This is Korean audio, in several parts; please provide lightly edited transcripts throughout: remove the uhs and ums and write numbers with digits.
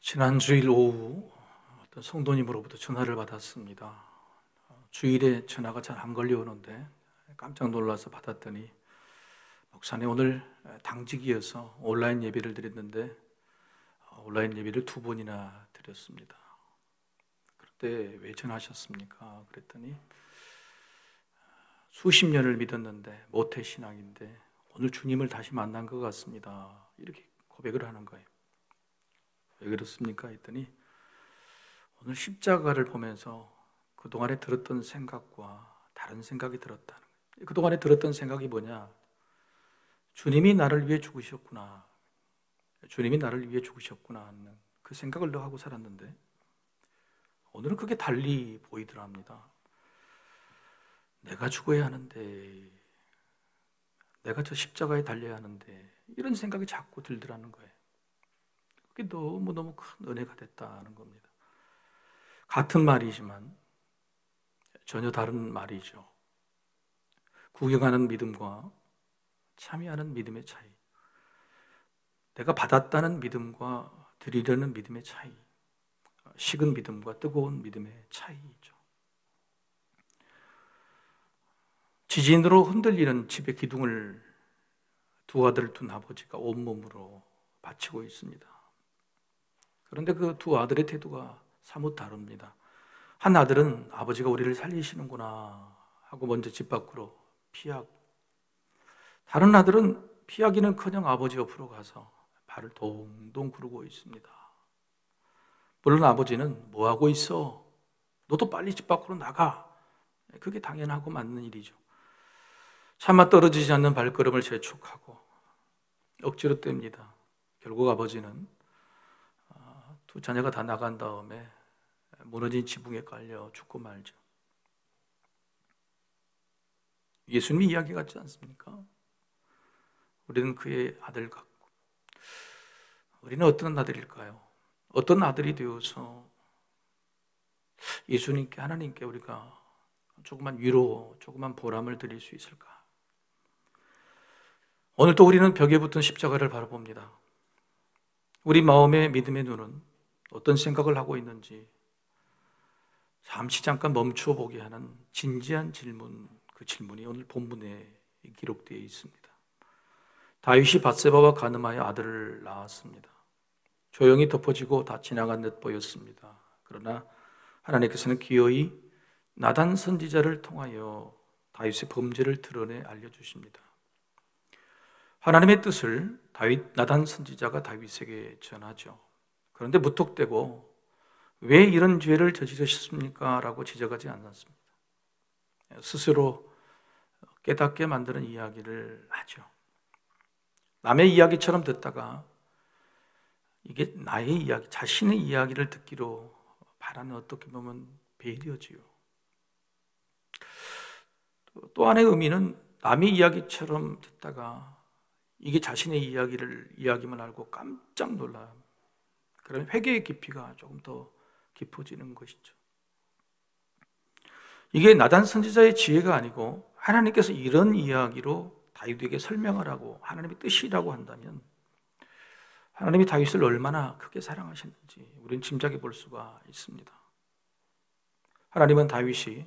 지난 주일 오후 어떤 성도님으로부터 전화를 받았습니다. 주일에 전화가 잘 안 걸려오는데 깜짝 놀라서 받았더니 목사님 오늘 당직이어서 온라인 예배를 드렸는데 온라인 예배를 2번이나 드렸습니다. 그때 왜 전화하셨습니까? 그랬더니 수십 년을 믿었는데 모태신앙인데 오늘 주님을 다시 만난 것 같습니다. 이렇게 고백을 하는 거예요. 왜 그렇습니까? 했더니 오늘 십자가를 보면서 그동안에 들었던 생각과 다른 생각이 들었다는 거예요. 그동안에 들었던 생각이 뭐냐? 주님이 나를 위해 죽으셨구나. 주님이 나를 위해 죽으셨구나 하는 그 생각을 늘 하고 살았는데 오늘은 그게 달리 보이더랍니다. 내가 죽어야 하는데, 내가 저 십자가에 달려야 하는데 이런 생각이 자꾸 들더라는 거예요. 그게 너무너무 큰 은혜가 됐다는 겁니다. 같은 말이지만 전혀 다른 말이죠. 구경하는 믿음과 참여하는 믿음의 차이, 내가 받았다는 믿음과 드리려는 믿음의 차이, 식은 믿음과 뜨거운 믿음의 차이죠. 지진으로 흔들리는 집의 기둥을 두 아들을 둔 아버지가 온몸으로 바치고 있습니다. 그런데 그 두 아들의 태도가 사뭇 다릅니다. 한 아들은 아버지가 우리를 살리시는구나 하고 먼저 집 밖으로 피하고, 다른 아들은 피하기는커녕 아버지 옆으로 가서 발을 동동 구르고 있습니다. 물론 아버지는 뭐 하고 있어? 너도 빨리 집 밖으로 나가. 그게 당연하고 맞는 일이죠. 차마 떨어지지 않는 발걸음을 재촉하고 억지로 뗍니다. 결국 아버지는 두 자녀가 다 나간 다음에 무너진 지붕에 깔려 죽고 말죠. 예수님 이야기 같지 않습니까? 우리는 그의 아들 같고, 우리는 어떤 아들일까요? 어떤 아들이 되어서 예수님께, 하나님께 우리가 조그만 위로, 조그만 보람을 드릴 수 있을까? 오늘 또 우리는 벽에 붙은 십자가를 바라봅니다. 우리 마음의 믿음의 눈은 어떤 생각을 하고 있는지 잠깐 멈추어 보게 하는 진지한 질문, 그 질문이 오늘 본문에 기록되어 있습니다. 다윗이 밧세바와 간음하여 아들을 낳았습니다. 조용히 덮어지고 다 지나간 듯 보였습니다. 그러나 하나님께서는 기어이 나단 선지자를 통하여 다윗의 범죄를 드러내 알려주십니다. 하나님의 뜻을 나단 선지자가 다윗에게 전하죠. 그런데 무턱대고 왜 이런 죄를 저지르셨습니까? 라고 지적하지 않았습니다. 스스로 깨닫게 만드는 이야기를 하죠. 남의 이야기처럼 듣다가 이게 나의 이야기, 자신의 이야기를 듣기로 바라는, 어떻게 보면 배려지요. 또 하나의 의미는 남의 이야기처럼 듣다가 이게 자신의 이야기만 알고 깜짝 놀라요. 그러면 회개의 깊이가 조금 더 깊어지는 것이죠. 이게 나단 선지자의 지혜가 아니고 하나님께서 이런 이야기로 다윗에게 설명하라고, 하나님의 뜻이라고 한다면 하나님이 다윗을 얼마나 크게 사랑하셨는지 우리는 짐작해 볼 수가 있습니다. 하나님은 다윗이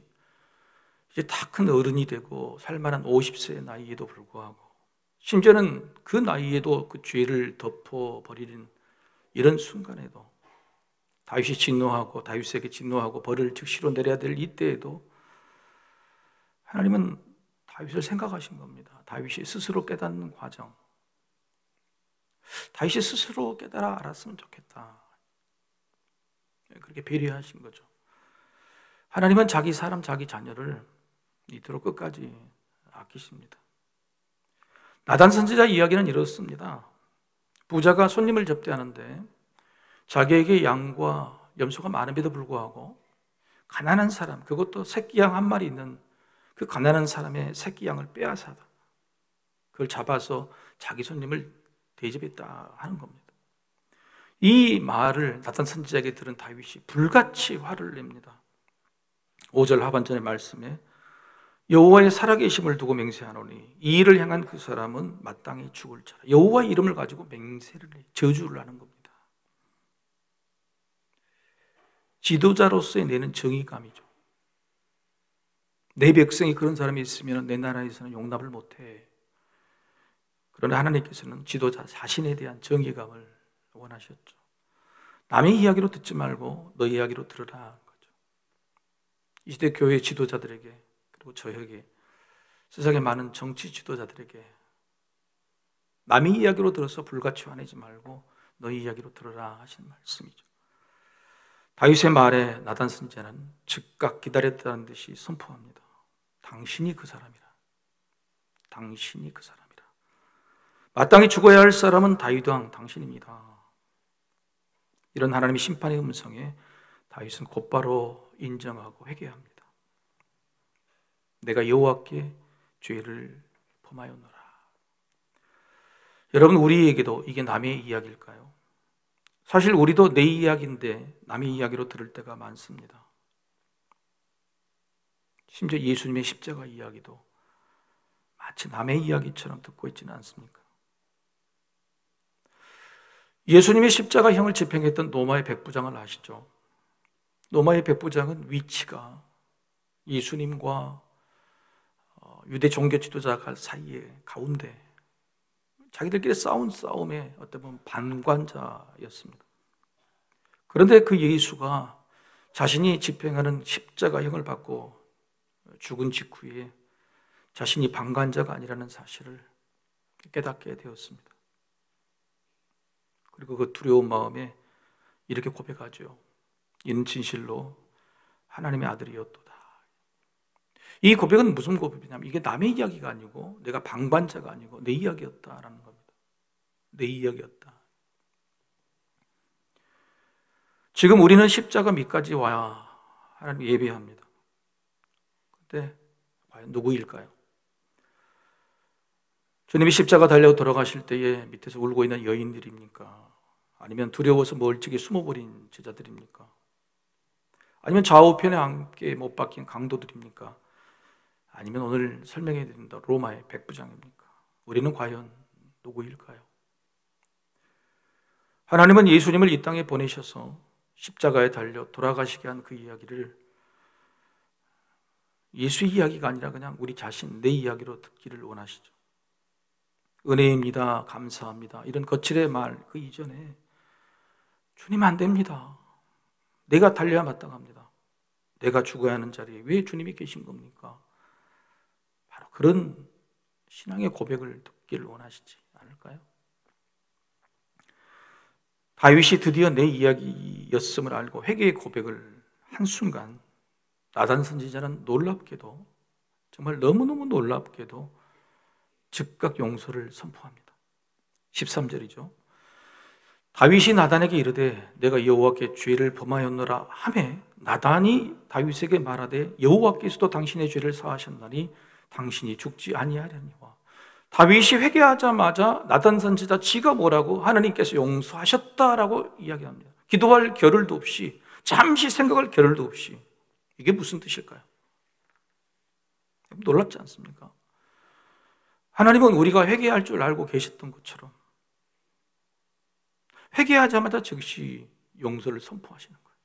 이제 다 큰 어른이 되고 살만한 50세의 나이에도 불구하고, 심지어는 그 나이에도 그 죄를 덮어버리는 이런 순간에도 다윗이 진노하고, 다윗에게 진노하고 벌을 즉시로 내려야 될 이때에도 하나님은 다윗을 생각하신 겁니다. 다윗이 스스로 깨닫는 과정, 다윗이 스스로 깨달아 알았으면 좋겠다, 그렇게 배려하신 거죠. 하나님은 자기 사람, 자기 자녀를 이토록 끝까지 아끼십니다. 나단 선지자 이야기는 이렇습니다. 부자가 손님을 접대하는데 자기에게 양과 염소가 많음에도 불구하고 가난한 사람, 그것도 새끼 양 한 마리 있는 그 가난한 사람의 새끼 양을 빼앗아다 그걸 잡아서 자기 손님을 대접했다 하는 겁니다. 이 말을 나단 선지자에게 들은 다윗이 불같이 화를 냅니다. 5절 하반전의 말씀에 여호와의 살아계심을 두고 맹세하노니 이 일을 향한 그 사람은 마땅히 죽을 자라. 여호와의 이름을 가지고 맹세를 해, 저주를 하는 겁니다. 지도자로서의 내는 정의감이죠. 내 백성이 그런 사람이 있으면 내 나라에서는 용납을 못해. 그러나 하나님께서는 지도자 자신에 대한 정의감을 원하셨죠. 남의 이야기로 듣지 말고 너 이야기로 들으라 거죠. 이 시대 교회 지도자들에게, 그리고 저에게, 세상의 많은 정치 지도자들에게 남의 이야기로 들어서 불같이 화내지 말고 너희 이야기로 들으라 하시는 말씀이죠. 다윗의 말에 나단 선지자는 즉각 기다렸다는 듯이 선포합니다. 당신이 그 사람이라. 당신이 그 사람이라. 마땅히 죽어야 할 사람은 다윗 왕 당신입니다. 이런 하나님의 심판의 음성에 다윗은 곧바로 인정하고 회개합니다. 내가 여호와께 죄를 범하였노라. 여러분, 우리에게도 이게 남의 이야기일까요? 사실 우리도 내 이야기인데 남의 이야기로 들을 때가 많습니다. 심지어 예수님의 십자가 이야기도 마치 남의 이야기처럼 듣고 있지는 않습니까? 예수님의 십자가형을 집행했던 로마의 백부장을 아시죠? 로마의 백부장은 위치가 예수님과 유대 종교 지도자 사이에 가운데 자기들끼리 싸운 싸움의 어떻게 보면 방관자였습니다. 그런데 그 예수가 자신이 집행하는 십자가형을 받고 죽은 직후에 자신이 방관자가 아니라는 사실을 깨닫게 되었습니다. 그리고 그 두려운 마음에 이렇게 고백하죠. 이는 진실로 하나님의 아들이었도다. 이 고백은 무슨 고백이냐면 이게 남의 이야기가 아니고 내가 방관자가 아니고 내 이야기였다라는 겁니다. 내 이야기였다. 지금 우리는 십자가 밑까지 와야 하나님 예배합니다. 그때 과연 누구일까요? 주님이 십자가 달려 돌아가실 때에 밑에서 울고 있는 여인들입니까? 아니면 두려워서 멀찍이 숨어버린 제자들입니까? 아니면 좌우편에 함께 못 박힌 강도들입니까? 아니면 오늘 설명해 드린 로마의 백부장입니까? 우리는 과연 누구일까요? 하나님은 예수님을 이 땅에 보내셔서 십자가에 달려 돌아가시게 한 그 이야기를 예수의 이야기가 아니라 그냥 우리 자신, 내 이야기로 듣기를 원하시죠. 은혜입니다, 감사합니다, 이런 거칠의 말 그 이전에 주님 안 됩니다. 내가 달려야 마땅합니다. 내가 죽어야 하는 자리에 왜 주님이 계신 겁니까? 바로 그런 신앙의 고백을 듣기를 원하시지 않을까요? 다윗이 드디어 내 이야기였음을 알고 회개의 고백을 한순간 나단 선지자는 놀랍게도, 정말 너무너무 놀랍게도 즉각 용서를 선포합니다. 13절이죠. 다윗이 나단에게 이르되 내가 여호와께 죄를 범하였노라 하매 나단이 다윗에게 말하되 여호와께서도 당신의 죄를 사하셨나니 당신이 죽지 아니하려니와. 다윗이 회개하자마자 나단 선지자 지가 뭐라고 하나님께서 용서하셨다라고 이야기합니다. 기도할 겨를도 없이, 잠시 생각할 겨를도 없이. 이게 무슨 뜻일까요? 놀랍지 않습니까? 하나님은 우리가 회개할 줄 알고 계셨던 것처럼 회개하자마자 즉시 용서를 선포하시는 거예요.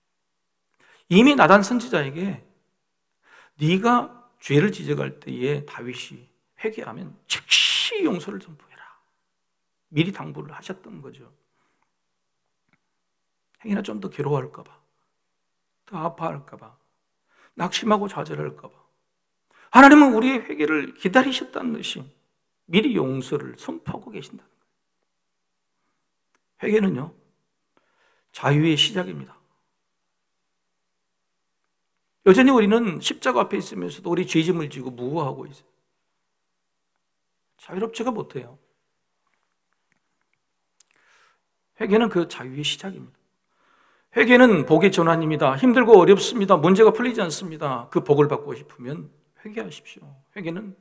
이미 나단 선지자에게 네가 죄를 지적할 때에 다윗이 회개하면 즉시 용서를 선포해라, 미리 당부를 하셨던 거죠. 행여나 좀 더 괴로워할까 봐, 더 아파할까 봐, 낙심하고 좌절할까 봐 하나님은 우리의 회개를 기다리셨다는 듯이 미리 용서를 선포하고 계신다는 거예요. 회개는요, 자유의 시작입니다. 여전히 우리는 십자가 앞에 있으면서도 우리 죄짐을 지고 무고하고 있어요. 자유롭지가 못해요. 회개는 그 자유의 시작입니다. 회개는 복의 전환입니다. 힘들고 어렵습니다. 문제가 풀리지 않습니다. 그 복을 받고 싶으면 회개하십시오. 회개는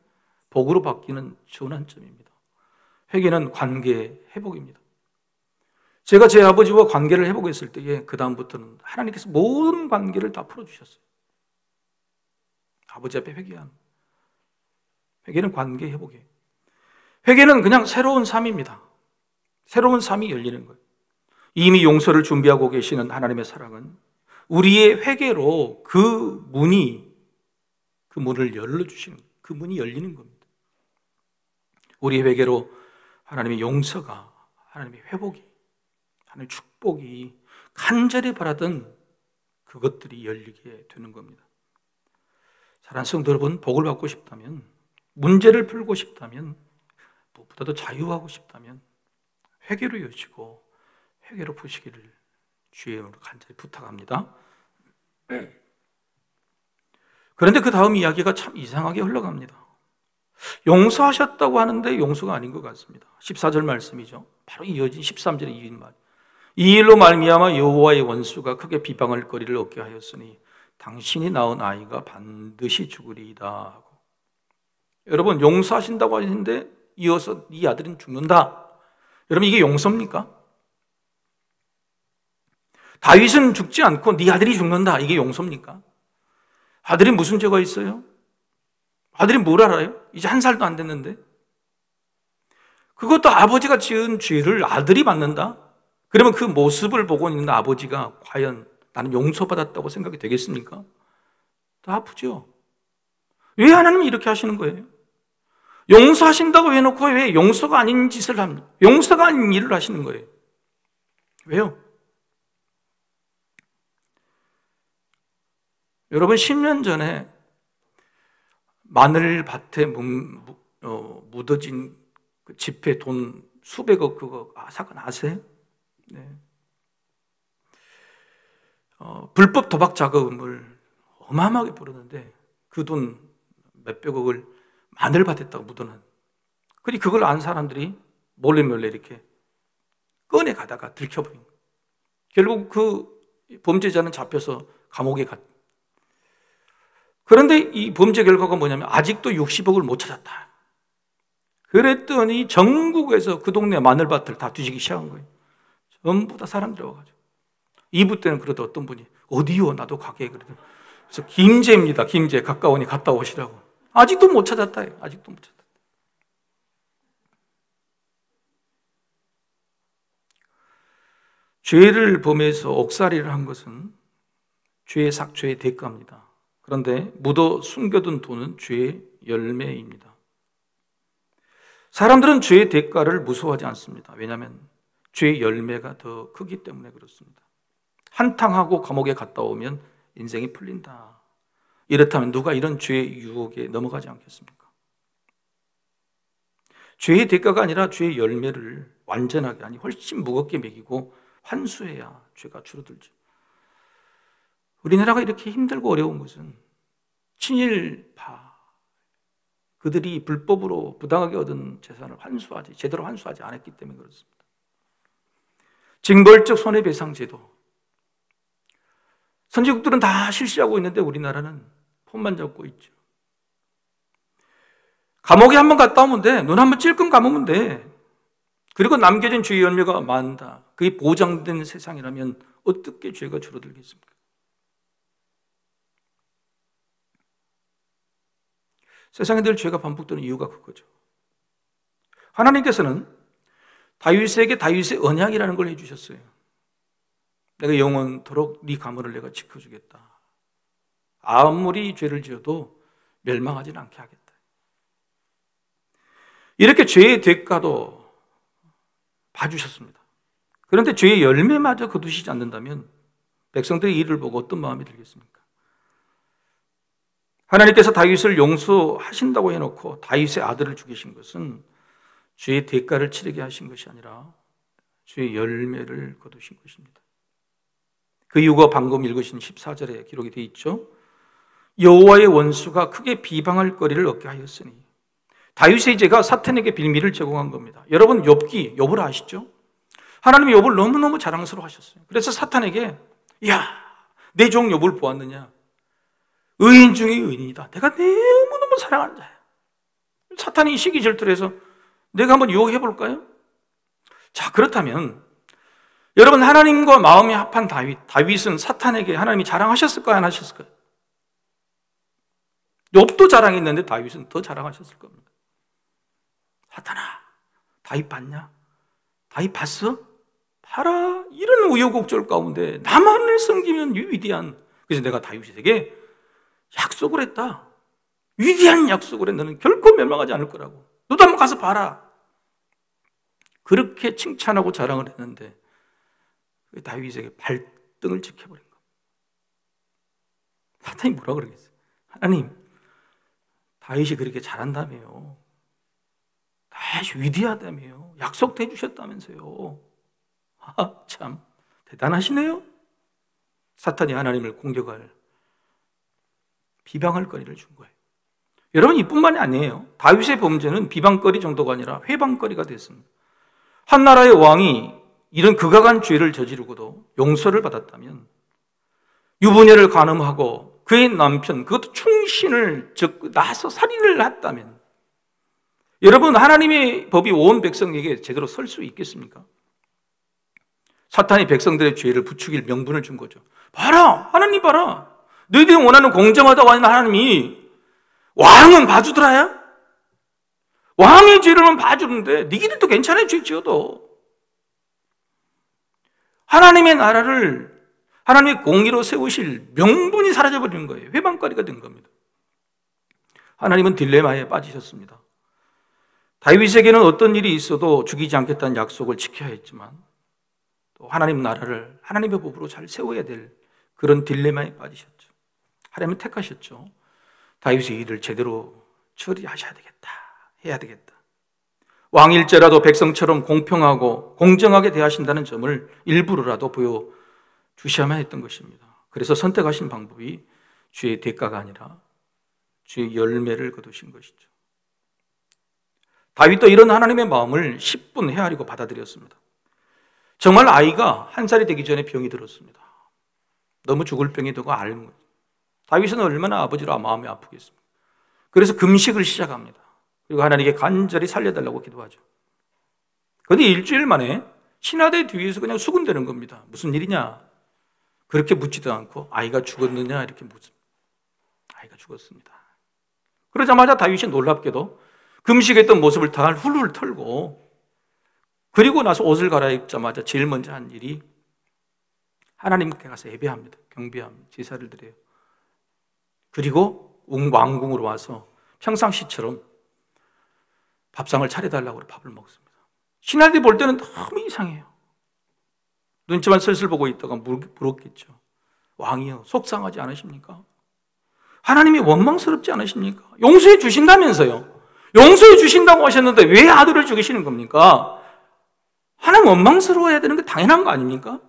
복으로 바뀌는 전환점입니다. 회개는 관계 회복입니다. 제가 제 아버지와 관계를 회복했을 때에 그 다음부터는 하나님께서 모든 관계를 다 풀어주셨어요. 아버지 앞에 회개하는, 회개는 관계 회복이에요. 회개는 그냥 새로운 삶입니다. 새로운 삶이 열리는 거예요. 이미 용서를 준비하고 계시는 하나님의 사랑은 우리의 회개로 그 문을 열어주시는 거예요. 그 문이 열리는 겁니다. 우리의 회개로 하나님의 용서가, 하나님의 회복이, 하나님의 축복이 간절히 바라던 그것들이 열리게 되는 겁니다. 사랑하는 성도 여러분, 복을 받고 싶다면, 문제를 풀고 싶다면, 무엇보다도 자유하고 싶다면 회개로 여시고 회개로 푸시기를 주의 이름으로 간절히 부탁합니다. 그런데 그 다음 이야기가 참 이상하게 흘러갑니다. 용서하셨다고 하는데 용서가 아닌 것 같습니다. 14절 말씀이죠. 바로 이어진 13절의 이어진 말. 이 일로 말미암아 여호와의 원수가 크게 비방할 거리를 얻게 하였으니 당신이 낳은 아이가 반드시 죽으리이다 하고. 여러분, 용서하신다고 하시는데 이어서 네 아들은 죽는다. 여러분, 이게 용서입니까? 다윗은 죽지 않고 네 아들이 죽는다. 이게 용서입니까? 아들이 무슨 죄가 있어요? 아들이 뭘 알아요? 이제 1살도 안 됐는데. 그것도 아버지가 지은 죄를 아들이 받는다? 그러면 그 모습을 보고 있는 아버지가 과연 나는 용서받았다고 생각이 되겠습니까? 더 아프죠? 왜 하나님이 이렇게 하시는 거예요? 용서하신다고 해놓고 왜 용서가 아닌 짓을 합니까? 용서가 아닌 일을 하시는 거예요. 왜요? 여러분, 10년 전에 마늘밭에 묻어진 그 지폐 돈 수백억 그거 사건 아세요? 네. 불법 도박 자금을 어마어마하게 벌었는데 그 돈 몇백억을 마늘밭에다가 묻어놓은. 그리고 그걸 안 사람들이 몰래 이렇게 꺼내 가다가 들켜버린 거예요. 결국 그 범죄자는 잡혀서 감옥에 갔. 그런데 이 범죄 결과가 뭐냐면 아직도 60억을 못 찾았다. 그랬더니 전국에서 그 동네 마늘밭을 다 뒤지기 시작한 거예요. 전부 다 사람들이 와가지고. 2부 때는 그러다 어떤 분이 어디요? 나도 가게. 그러더라고요. 그래서 김제입니다. 김제. 가까우니 갔다 오시라고. 아직도 못 찾았다. 아직도 못 찾았다. 죄를 범해서 옥살이를 한 것은 죄의 삭죄의 대가입니다. 그런데 묻어 숨겨둔 돈은 죄의 열매입니다. 사람들은 죄의 대가를 무서워하지 않습니다. 왜냐하면 죄의 열매가 더 크기 때문에 그렇습니다. 한탕하고 감옥에 갔다 오면 인생이 풀린다. 이렇다면 누가 이런 죄의 유혹에 넘어가지 않겠습니까? 죄의 대가가 아니라 죄의 열매를 완전하게, 아니 훨씬 무겁게 먹이고 환수해야 죄가 줄어들죠. 우리나라가 이렇게 힘들고 어려운 것은 친일파, 그들이 불법으로 부당하게 얻은 재산을 제대로 환수하지 않았기 때문에 그렇습니다. 징벌적 손해배상 제도. 선진국들은 다 실시하고 있는데 우리나라는 폰만 잡고 있죠. 감옥에 한번 갔다 오면 돼. 눈 한번 찔끔 감으면 돼. 그리고 남겨진 죄의 열매가 많다. 그게 보장된 세상이라면 어떻게 죄가 줄어들겠습니까? 세상에 늘 죄가 반복되는 이유가 그거죠. 하나님께서는 다윗에게 다윗의 언약이라는 걸 해주셨어요. 내가 영원토록 네 가문을 내가 지켜주겠다. 아무리 죄를 지어도 멸망하지는 않게 하겠다. 이렇게 죄의 대가도 봐주셨습니다. 그런데 죄의 열매마저 거두시지 않는다면 백성들의 일을 보고 어떤 마음이 들겠습니까? 하나님께서 다윗을 용서하신다고 해놓고 다윗의 아들을 죽이신 것은 죄의 대가를 치르게 하신 것이 아니라 죄의 열매를 거두신 것입니다. 그 이유가 방금 읽으신 14절에 기록이 되어 있죠. 여호와의 원수가 크게 비방할 거리를 얻게 하였으니. 다윗의 죄가 사탄에게 빌미를 제공한 겁니다. 여러분, 욥을 아시죠? 하나님이 욥을 너무너무 자랑스러워하셨어요. 그래서 사탄에게 야, 내 종 욥을 보았느냐? 의인 중에 의인이다. 내가 너무너무 사랑하는 자야. 사탄이 시기 질투를 해서 내가 한번 유혹해 볼까요? 자, 그렇다면 여러분, 하나님과 마음이 합한 다윗은 사탄에게 하나님이 자랑하셨을까요? 안 하셨을까요? 욥도 자랑했는데 다윗은 더 자랑하셨을 겁니다. 사탄아, 다윗 봤냐? 다윗 봤어? 봐라, 이런 우여곡절 가운데 나만을 섬기면 위대한, 그래서 내가 다윗에게 약속을 했다. 위대한 약속을 해. 너는 결코 멸망하지 않을 거라고. 너도 한번 가서 봐라. 그렇게 칭찬하고 자랑을 했는데 다윗에게 발등을 지켜버린 겁니다. 사탄이 뭐라 그러겠어요? 하나님, 다윗이 그렇게 잘한다며요. 다윗이 위대하다며요. 약속도 해주셨다면서요. 참 대단하시네요. 사탄이 하나님을 공격할, 비방할 거리를 준 거예요. 여러분, 이뿐만이 아니에요. 다윗의 범죄는 비방거리 정도가 아니라 회방거리가 됐습니다. 한 나라의 왕이 이런 극악한 죄를 저지르고도 용서를 받았다면, 유부녀를 간음하고 그의 남편, 그것도 충신을 나서 살인을 했다면, 여러분, 하나님의 법이 온 백성에게 제대로 설 수 있겠습니까? 사탄이 백성들의 죄를 부추길 명분을 준 거죠. 봐라, 하나님 봐라. 너희들이 원하는 공정하다고 하는 하나님이 왕은 봐주더라야? 왕의 죄를 봐주는데 너희들도 괜찮아요, 죄 지어도. 하나님의 나라를 하나님의 공의로 세우실 명분이 사라져버리는 거예요. 회방거리가 된 겁니다. 하나님은 딜레마에 빠지셨습니다. 다윗에게는 어떤 일이 있어도 죽이지 않겠다는 약속을 지켜야 했지만, 또 하나님 나라를 하나님의 법으로 잘 세워야 될 그런 딜레마에 빠지셨죠. 하나님은 택하셨죠. 다윗의 일을 제대로 처리하셔야 되겠다, 해야 되겠다. 왕일제라도 백성처럼 공평하고 공정하게 대하신다는 점을 일부러라도 보여주셔야만 했던 것입니다. 그래서 선택하신 방법이 죄의 대가가 아니라 죄의 열매를 거두신 것이죠. 다윗도 이런 하나님의 마음을 10분 헤아리고 받아들였습니다. 정말 아이가 1살이 되기 전에 병이 들었습니다. 너무 죽을 병이 되고 앓는 거죠. 다윗은 얼마나 아버지로 마음이 아프겠습니까? 그래서 금식을 시작합니다. 그리고 하나님께 간절히 살려달라고 기도하죠. 그런데 일주일 만에 신하대 뒤에서 그냥 수군대는 겁니다. 무슨 일이냐? 그렇게 묻지도 않고 아이가 죽었느냐 이렇게 묻습니다. 아이가 죽었습니다. 그러자마자 다윗이 놀랍게도 금식했던 모습을 다 훌훌 털고, 그리고 나서 옷을 갈아입자마자 제일 먼저 한 일이 하나님께 가서 예배합니다. 경배합니다. 제사를 드려요. 그리고 왕궁으로 와서 평상시처럼 밥상을 차려달라고 밥을 먹습니다. 신하들이 볼 때는 너무 이상해요. 눈치만 슬슬 보고 있다가 물었겠죠. 왕이요, 속상하지 않으십니까? 하나님이 원망스럽지 않으십니까? 용서해 주신다면서요. 용서해 주신다고 하셨는데 왜 아들을 죽이시는 겁니까? 하나님 원망스러워야 되는 게 당연한 거 아닙니까?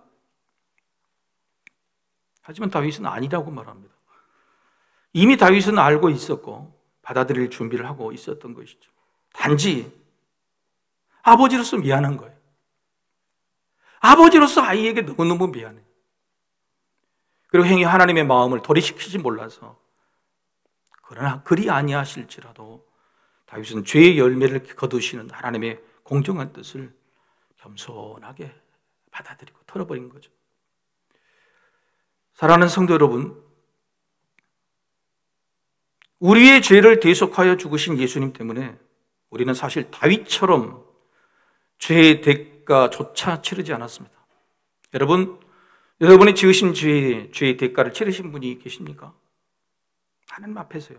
하지만 다윗은 아니라고 말합니다. 이미 다윗은 알고 있었고 받아들일 준비를 하고 있었던 것이죠. 단지 아버지로서 미안한 거예요. 아버지로서 아이에게 너무너무 미안해요. 그리고 행히 하나님의 마음을 도리시키지 몰라서, 그러나 그리 아니하실지라도 다윗은 죄의 열매를 거두시는 하나님의 공정한 뜻을 겸손하게 받아들이고 털어버린 거죠. 사랑하는 성도 여러분, 우리의 죄를 대속하여 죽으신 예수님 때문에 우리는 사실 다윗처럼 죄의 대가조차 치르지 않았습니다. 여러분이 지으신 죄의 대가를 치르신 분이 계십니까? 하나님 앞에서요.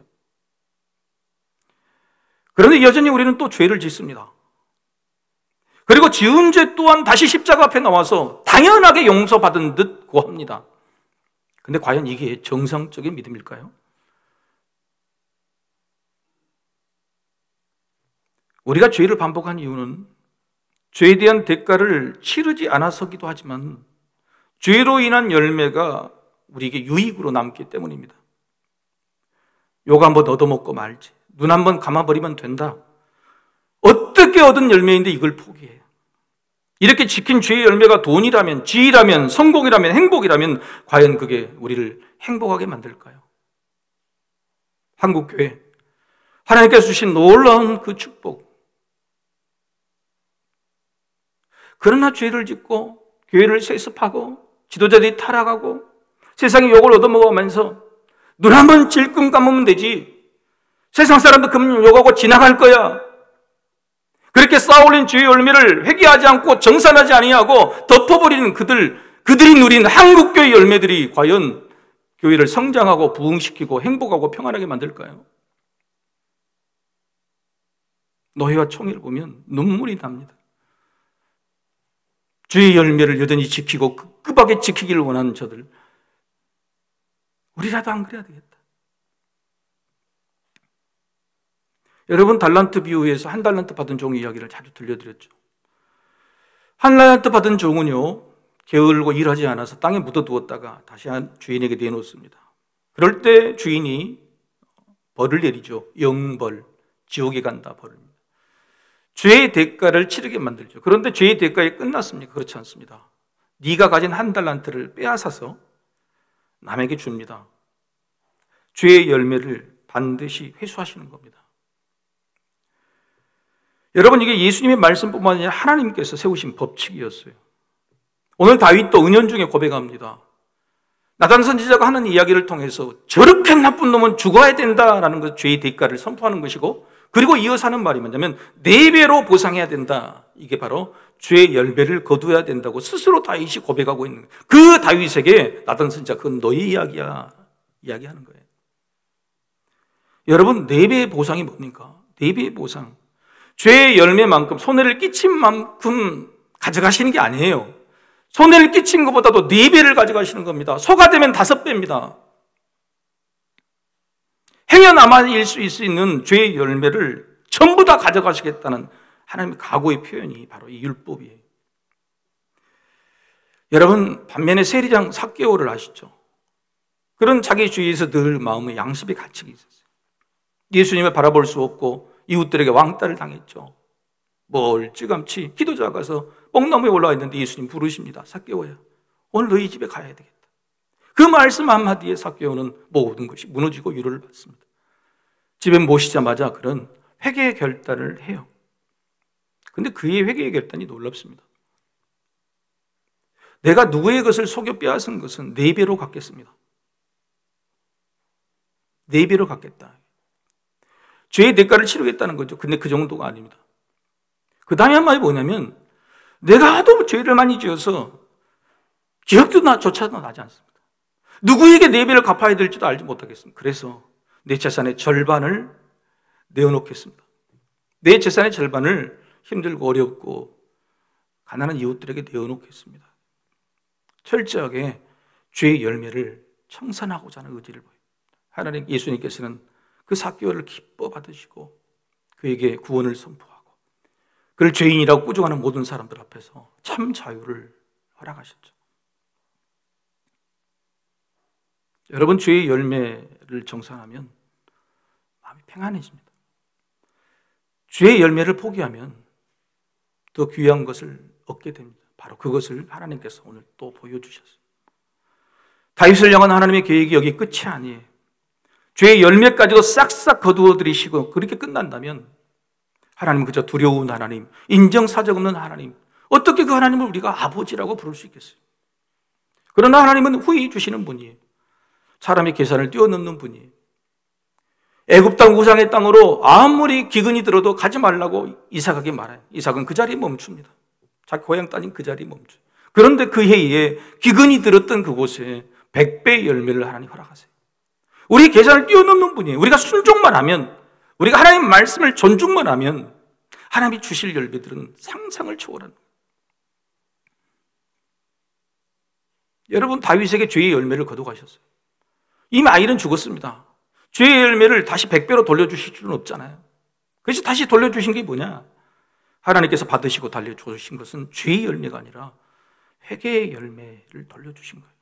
그런데 여전히 우리는 또 죄를 짓습니다. 그리고 지은 죄 또한 다시 십자가 앞에 나와서 당연하게 용서받은 듯 고합니다. 근데 과연 이게 정상적인 믿음일까요? 우리가 죄를 반복한 이유는 죄에 대한 대가를 치르지 않아서기도 하지만 죄로 인한 열매가 우리에게 유익으로 남기 때문입니다. 욕 한번 얻어먹고 말지, 눈 한번 감아버리면 된다. 어떻게 얻은 열매인데 이걸 포기해요? 이렇게 지킨 죄의 열매가 돈이라면, 지위라면, 성공이라면, 행복이라면 과연 그게 우리를 행복하게 만들까요? 한국교회, 하나님께서 주신 놀라운 그 축복, 그러나 죄를 짓고 교회를 세습하고 지도자들이 타락하고 세상의 욕을 얻어먹으면서 눈 한번 질끔 감으면 되지, 세상 사람도 그럼 욕하고 지나갈 거야, 그렇게 쌓아올린 주의 열매를 회개하지 않고 정산하지 아니하고 덮어버리는 그들이 누린 한국교회 열매들이 과연 교회를 성장하고 부흥시키고 행복하고 평안하게 만들까요? 노예와 총회를 보면 눈물이 납니다. 주의 열매를 여전히 지키고 급하게 지키기를 원하는 저들, 우리라도 안 그래야 되겠다. 여러분, 달란트 비유에서 한 달란트 받은 종의 이야기를 자주 들려드렸죠. 한 달란트 받은 종은요, 게을고 일하지 않아서 땅에 묻어두었다가 다시 주인에게 내놓습니다. 그럴 때 주인이 벌을 내리죠. 영벌, 지옥에 간다 벌입니다. 죄의 대가를 치르게 만들죠. 그런데 죄의 대가에 끝났습니까? 그렇지 않습니다. 네가 가진 한 달란트를 빼앗아서 남에게 줍니다. 죄의 열매를 반드시 회수하시는 겁니다. 여러분, 이게 예수님의 말씀뿐만 아니라 하나님께서 세우신 법칙이었어요. 오늘 다윗도 은연중에 고백합니다. 나단 선지자가 하는 이야기를 통해서 저렇게 나쁜 놈은 죽어야 된다라는 것, 죄의 대가를 선포하는 것이고, 그리고 이어서 하는 말이 뭐냐면 4배로 보상해야 된다. 이게 바로 죄의 열매를 거두어야 된다고 스스로 다윗이 고백하고 있는 거예요. 그 다윗에게 나단 선지자, 그건 너의 이야기하는 거예요. 여러분, 4배의 보상이 뭡니까? 4배의 보상. 죄의 열매만큼, 손해를 끼친 만큼 가져가시는 게 아니에요. 손해를 끼친 것보다도 4배를 가져가시는 겁니다. 소가 되면 5배입니다. 행여남아일 수 있는 죄의 열매를 전부 다 가져가시겠다는 하나님의 각오의 표현이 바로 이 율법이에요. 여러분, 반면에 세리장 삭개오를 아시죠? 그런 자기 주위에서 늘 마음의 양심의 가책이 있었어요. 예수님을 바라볼 수 없고 이웃들에게 왕따를 당했죠. 멀찌감치 기도자 가서 뽕나무에 올라와 있는데 예수님 부르십니다. 삭개오야, 오늘 너희 집에 가야 되겠다. 그 말씀 한마디에 삭개오는 모든 것이 무너지고 위로를 받습니다. 집에 모시자마자 그런 회개의 결단을 해요. 근데 그의 회개의 결단이 놀랍습니다. 내가 누구의 것을 속여 빼앗은 것은 4배로 갚겠습니다. 4배로 갚겠다. 죄의 대가를 치르겠다는 거죠. 근데 그 정도가 아닙니다. 그 다음에 한 말이 뭐냐면, 내가 하도 죄를 많이 지어서 기억도 조차도 나지 않습니다. 누구에게 4배를 갚아야 될지도 알지 못하겠습니다. 그래서 내 재산의 절반을 내어놓겠습니다. 내 재산의 절반을 힘들고 어렵고 가난한 이웃들에게 내어놓겠습니다. 철저하게 죄의 열매를 청산하고자 하는 의지를 보입니다. 하나님, 예수님께서는 그 삭개오를 기뻐 받으시고 그에게 구원을 선포하고 그를 죄인이라고 꾸중하는 모든 사람들 앞에서 참 자유를 허락하셨죠. 여러분, 죄의 열매를 정산하면 마음이 평안해집니다. 죄의 열매를 포기하면 더 귀한 것을 얻게 됩니다. 바로 그것을 하나님께서 오늘 또 보여주셨어요. 다윗을 향한 하나님의 계획이 여기 끝이 아니에요. 죄의 열매까지도 싹싹 거두어들이시고 그렇게 끝난다면 하나님은 그저 두려운 하나님, 인정사정 없는 하나님, 어떻게 그 하나님을 우리가 아버지라고 부를 수 있겠어요? 그러나 하나님은 후히 주시는 분이에요. 사람의 계산을 뛰어넘는 분이에요. 애굽 땅 우상의 땅으로 아무리 기근이 들어도 가지 말라고 이삭에게 말해요. 이삭은 그 자리에 멈춥니다. 자기 고향 땅인 그 자리에 멈춰요. 그런데 그 해에 기근이 들었던 그곳에 100배의 열매를 하나님 허락하세요. 우리 계산을 뛰어넘는 분이에요. 우리가 순종만 하면, 우리가 하나님 말씀을 존중만 하면 하나님이 주실 열매들은 상상을 초월합니다. 여러분, 다윗에게 죄의 열매를 거둬가셨어요. 이미 아이는 죽었습니다. 죄의 열매를 다시 100배로 돌려주실 수는 없잖아요. 그래서 다시 돌려주신 게 뭐냐? 하나님께서 받으시고 달려주신 것은 죄의 열매가 아니라 회개의 열매를 돌려주신 거예요.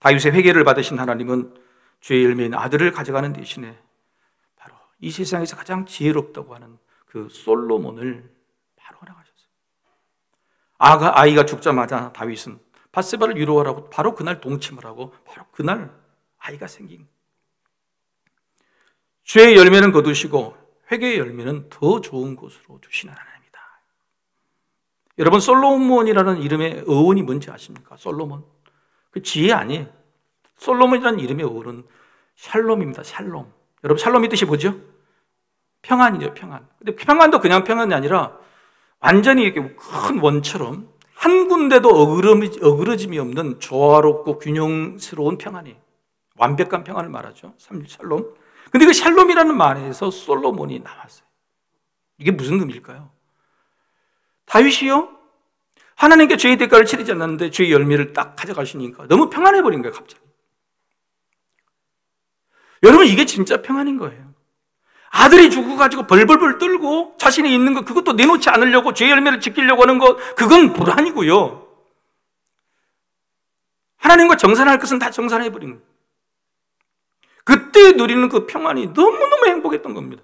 다윗의 회개를 받으신 하나님은 죄의 열매인 아들을 가져가는 대신에 바로 이 세상에서 가장 지혜롭다고 하는 그 솔로몬을 바로 허락하셨어요. 아이가 죽자마자 다윗은 밧세바를 위로하라고 바로 그날 동침을 하고 바로 그날 아이가 생긴 거예요. 죄의 열매는 거두시고 회개의 열매는 더 좋은 곳으로 주시는 하나님이다. 여러분, 솔로몬이라는 이름의 어원이 뭔지 아십니까? 솔로몬. 그 지혜 아니에요. 솔로몬이라는 이름의 어원은 샬롬입니다. 샬롬. 여러분, 샬롬의 뜻이 뭐죠? 평안이죠, 평안. 근데 평안도 그냥 평안이 아니라 완전히 이렇게 큰 원처럼 한 군데도 어그러짐이 없는 조화롭고 균형스러운 평안이, 완벽한 평안을 말하죠. 샬롬. 근데 그 샬롬이라는 말에서 솔로몬이 나왔어요. 이게 무슨 의미일까요? 다윗이요? 하나님께 죄의 대가를 치르지 않았는데 죄의 열매를 딱 가져가시니까 너무 평안해버린 거예요, 갑자기. 여러분, 이게 진짜 평안인 거예요. 아들이 죽어가지고 벌벌벌 떨고 자신이 있는 것, 그것도 내놓지 않으려고 죄의 열매를 지키려고 하는 것, 그건 불안이고요. 하나님과 정산할 것은 다 정산해버린 거예요. 그때 누리는 그 평안이 너무너무 행복했던 겁니다.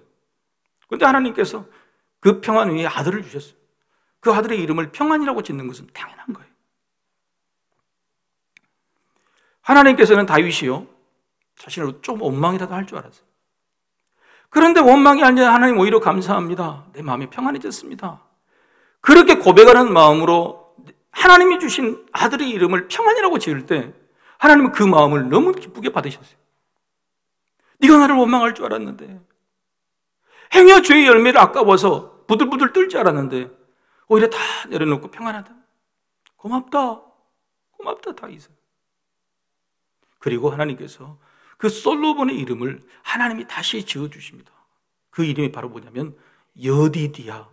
그런데 하나님께서 그 평안 위에 아들을 주셨어요. 그 아들의 이름을 평안이라고 짓는 것은 당연한 거예요. 하나님께서는 다윗이요, 자신을 좀 원망이라도 할 줄 알았어요. 그런데 원망이 아니라 하나님 오히려 감사합니다. 내 마음이 평안해졌습니다. 그렇게 고백하는 마음으로 하나님이 주신 아들의 이름을 평안이라고 지을 때 하나님은 그 마음을 너무 기쁘게 받으셨어요. 네가 나를 원망할 줄 알았는데, 행여 죄의 열매를 아까워서 부들부들 떨지 않았는데 오히려 다 내려놓고 평안하다. 고맙다. 고맙다, 다윗아. 그리고 하나님께서 그 솔로몬의 이름을 하나님이 다시 지어주십니다. 그 이름이 바로 뭐냐면 여디디야,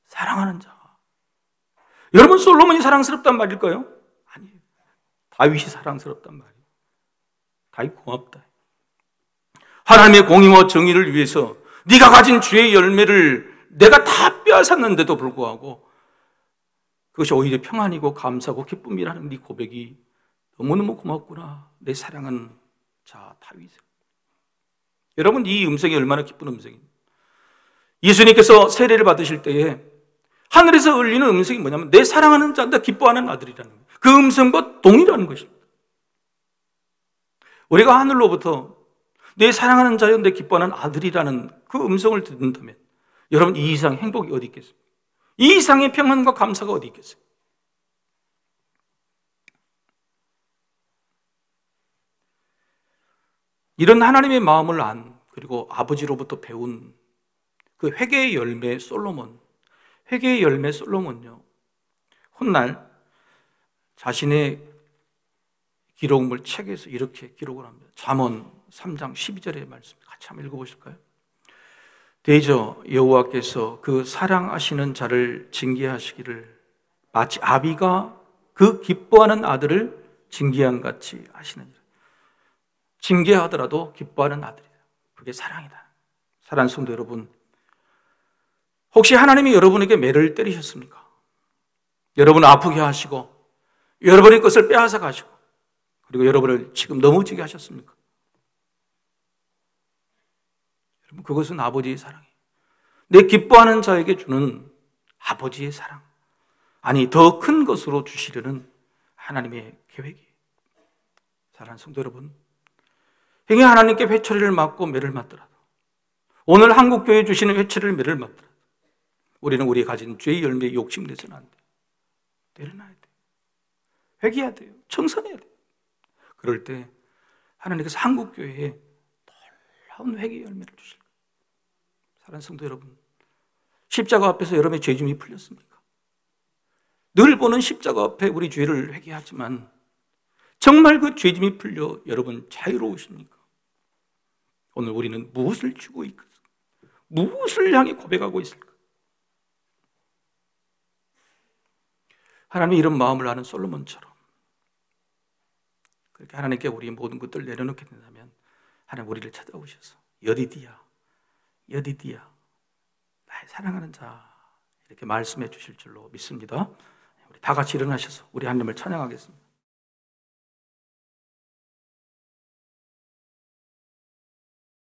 사랑하는 자. 여러분, 솔로몬이 사랑스럽단 말일까요? 아니에요. 다윗이 사랑스럽단 말이에요. 다윗 고맙다. 하나님의 공의와 정의를 위해서 네가 가진 죄의 열매를 내가 다 빼앗았는데도 불구하고 그것이 오히려 평안이고 감사고 기쁨이라는 네 고백이 너무너무 고맙구나, 내 사랑하는 자 다윗. 여러분, 이 음성이 얼마나 기쁜 음성입니까? 예수님께서 세례를 받으실 때에 하늘에서 울리는 음성이 뭐냐면 내 사랑하는 자, 내 기뻐하는 아들이라는 거예요. 그 음성과 동일한 것입니다. 우리가 하늘로부터 내 사랑하는 자여, 내 기뻐하는 아들이라는 그 음성을 듣는다면 여러분, 이 이상 행복이 어디 있겠습니까? 이 이상의 평안과 감사가 어디 있겠어요? 이런 하나님의 마음을 안, 그리고 아버지로부터 배운 그 회개의 열매 솔로몬, 회개의 열매 솔로몬요, 훗날 자신의 기록물 책에서 이렇게 기록을 합니다. 잠언 3장 12절의 말씀 같이 한번 읽어보실까요? 대저 여호와께서 그 사랑하시는 자를 징계하시기를 마치 아비가 그 기뻐하는 아들을 징계한 같이 하시느니라. 징계하더라도 기뻐하는 아들이다. 그게 사랑이다. 사랑하는 성도 여러분, 혹시 하나님이 여러분에게 매를 때리셨습니까? 여러분을 아프게 하시고 여러분의 것을 빼앗아 가시고 그리고 여러분을 지금 넘어지게 하셨습니까? 여러분, 그것은 아버지의 사랑이에요. 내 기뻐하는 자에게 주는 아버지의 사랑, 아니 더 큰 것으로 주시려는 하나님의 계획이에요. 사랑하는 성도 여러분, 행여 하나님께 회초리를 맞고 매를 맞더라도, 오늘 한국교회 주시는 회초리를 매를 맞더라도 우리는 우리 가진 죄의 열매에 욕심내서는 안 돼요. 내려놔야 돼요. 회개해야 돼요. 청산해야 돼요. 그럴 때 하나님께서 한국교회에 놀라운 회개의 열매를 주실 거예요. 사랑하는 성도 여러분, 십자가 앞에서 여러분의 죄짐이 풀렸습니까? 늘 보는 십자가 앞에 우리 죄를 회개하지만 정말 그 죄짐이 풀려 여러분 자유로우십니까? 오늘 우리는 무엇을 주고 있을까? 무엇을 향해 고백하고 있을까? 하나님이 이런 마음을 아는 솔로몬처럼 그렇게 하나님께 우리의 모든 것들을 내려놓게 된다면 하나님 우리를 찾아오셔서 여디디야, 여디디야, 나의 사랑하는 자, 이렇게 말씀해 주실 줄로 믿습니다. 우리 다 같이 일어나셔서 우리 하나님을 찬양하겠습니다.